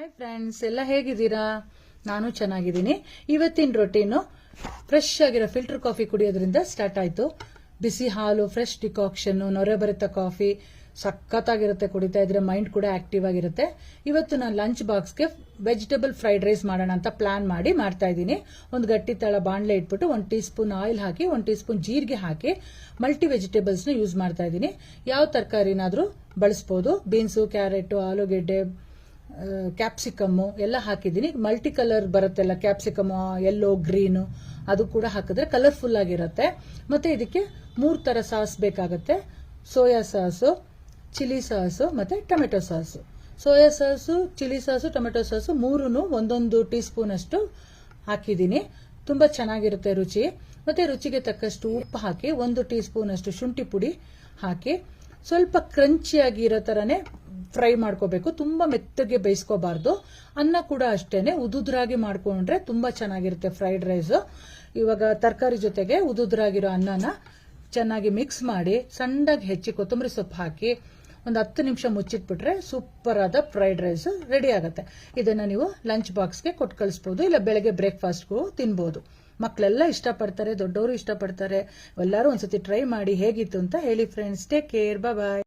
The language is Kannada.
ಹಾಯ್ ಫ್ರೆಂಡ್ಸ್, ಎಲ್ಲ ಹೇಗಿದ್ದೀರಾ? ನಾನು ಚೆನ್ನಾಗಿದ್ದೀನಿ. ಇವತ್ತಿನ ರೊಟೀನು ಫ್ರೆಶ್ ಆಗಿರೋ ಫಿಲ್ಟರ್ ಕಾಫಿ ಕುಡಿಯೋದ್ರಿಂದ ಸ್ಟಾರ್ಟ್ ಆಯ್ತು. ಬಿಸಿ ಹಾಲು, ಫ್ರೆಶ್ ಡಿಕಾಕ್ಷನ್, ನೊರೆ ಬರಿತ ಕಾಫಿ ಸಖತ್ತಾಗಿರುತ್ತೆ. ಕುಡಿತಾ ಇದ್ರೆ ಮೈಂಡ್ ಕೂಡ ಆಕ್ಟಿವ್ ಆಗಿರುತ್ತೆ. ಇವತ್ತು ನಾನು ಲಂಚ್ ಬಾಕ್ಸ್ಗೆ ವೆಜಿಟೇಬಲ್ ಫ್ರೈಡ್ ರೈಸ್ ಮಾಡೋಣ ಅಂತ ಪ್ಲಾನ್ ಮಾಡಿ ಮಾಡ್ತಾ ಇದ್ದೀನಿ. ಒಂದು ಗಟ್ಟಿ ತಳ ಬಾಣಲೆ ಇಟ್ಬಿಟ್ಟು 1 ಟೀ ಸ್ಪೂನ್ ಆಯಿಲ್ ಹಾಕಿ 1 ಟೀ ಸ್ಪೂನ್ ಜೀರಿಗೆ ಹಾಕಿ ಮಲ್ಟಿ ವೆಜಿಟೇಬಲ್ಸ್ ನ ಯೂಸ್ ಮಾಡ್ತಾ ಇದ್ದೀನಿ. ಯಾವ ತರಕಾರಿನಾದ್ರೂ ಬಳಸಬಹುದು. ಬೀನ್ಸು, ಕ್ಯಾರೆಟ್, ಆಲೂಗೆಡ್ಡೆ, ಕ್ಯಾಪ್ಸಿಕಮ್ಮು ಎಲ್ಲ ಹಾಕಿದ್ದೀನಿ. ಮಲ್ಟಿ ಕಲರ್ ಬರುತ್ತೆಲ್ಲ, ಕ್ಯಾಪ್ಸಿಕಮ್ ಯೆಲ್ಲೋ, ಗ್ರೀನು, ಅದು ಕೂಡ ಹಾಕಿದ್ರೆ ಕಲರ್ಫುಲ್ ಆಗಿರುತ್ತೆ. ಮತ್ತೆ ಇದಕ್ಕೆ 3 ತರ ಸಾಸ್ ಬೇಕಾಗುತ್ತೆ. ಸೋಯಾ ಸಾಸು, ಚಿಲ್ಲಿ ಸಾಸು ಮತ್ತೆ tomato sauce. Soya sauce, chilli sauce, tomato sauce ಮೂರನ್ನು 1 ಟೀ ಸ್ಪೂನ್ ಅಷ್ಟು ಹಾಕಿದ್ದೀನಿ. ತುಂಬಾ ಚೆನ್ನಾಗಿರುತ್ತೆ ರುಚಿ. ಮತ್ತೆ ರುಚಿಗೆ ತಕ್ಕಷ್ಟು ಉಪ್ಪು ಹಾಕಿ 1 ಟೀ ಸ್ಪೂನ್ ಅಷ್ಟು ಶುಂಠಿ ಪುಡಿ ಹಾಕಿ ಸ್ವಲ್ಪ ಕ್ರಂಚಿಯಾಗಿ ಇರೋ ತರನೇ ಫ್ರೈ ಮಾಡ್ಕೋಬೇಕು. ತುಂಬಾ ಮೆತ್ತಗೆ ಬೇಯಿಸ್ಕೋಬಾರ್ದು. ಅನ್ನ ಕೂಡ ಅಷ್ಟೇನೆ ಉದುದ್ರಾಗಿ ಮಾಡ್ಕೊಂಡ್ರೆ ತುಂಬಾ ಚೆನ್ನಾಗಿರುತ್ತೆ ಫ್ರೈಡ್ ರೈಸ್. ಇವಾಗ ತರಕಾರಿ ಜೊತೆಗೆ ಉದುದ್ರಾಗಿರೋ ಅನ್ನನ ಚೆನ್ನಾಗಿ ಮಿಕ್ಸ್ ಮಾಡಿ ಸಣ್ಣದಾಗಿ ಹೆಚ್ಚಿ ಕೊತ್ತಂಬರಿ ಸೊಪ್ಪು ಹಾಕಿ ಒಂದು 10 ನಿಮಿಷ ಮುಚ್ಚಿಟ್ಬಿಟ್ರೆ ಸೂಪರ್ ಆದ ಫ್ರೈಡ್ ರೈಸ್ ರೆಡಿ ಆಗುತ್ತೆ. ಇದನ್ನ ನೀವು ಲಂಚ್ ಬಾಕ್ಸ್ಗೆ ಕೊಟ್ಟು ಕಳಿಸಬಹುದು, ಇಲ್ಲ ಬೆಳಗ್ಗೆ ಬ್ರೇಕ್ಫಾಸ್ಟ್ಗೂ ತಿನ್ಬಹುದು. ಮಕ್ಕಳೆಲ್ಲ ಇಷ್ಟಪಡ್ತಾರೆ, ದೊಡ್ಡವರು ಇಷ್ಟಪಡ್ತಾರೆ. ಎಲ್ಲರೂ ಒಂದ್ಸತಿ ಟ್ರೈ ಮಾಡಿ ಹೇಗಿತ್ತು ಅಂತ ಹೇಳಿ ಫ್ರೆಂಡ್ಸ್. ಟೇಕ್ ಕೇರ್, ಬಾಯ್.